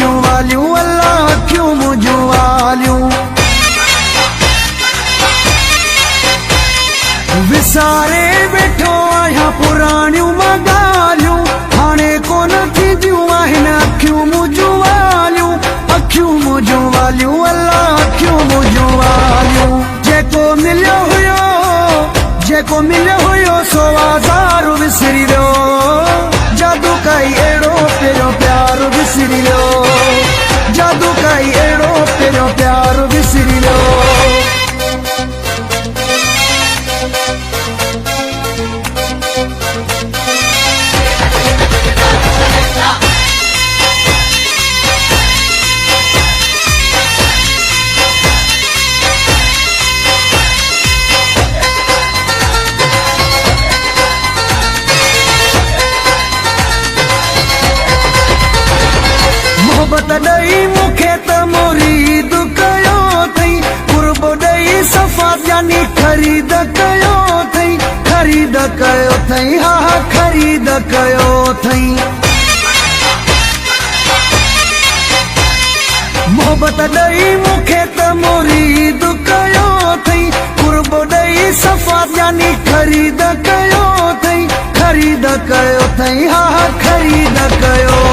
मुझूं वालियूं अल्लाह अखियूं मुझूं वालियूं विसारे वेठो आहियां पुराणियूं मां ॻाल्हियूं हाणे कोन थींदियूं आहिनि अखियूं मुझूं वालियूं अल्लाह अखियूं मुझूं वालियूं जेको मिलियो हुयो सो आज़ार विसरी वियो जादू काई अहिड़ो पहिरियों प्यार विसरी वियो जादू काई अहिड़ो पहिरियों प्यार विसरी वियो मोहब्बत ॾेई मूंखे त मुरीद कयो अथई क़ुर्ब ॾेई सफ़ा यानी ख़रीद कयो अथई हा ख़रीद कयो अथई मोहब्बत ॾेई मूंखे त मुरीद कयो अथई क़ुर्ब ॾेई सफ़ा यानी ख़रीद कयो अथई हा ख़रीद कयो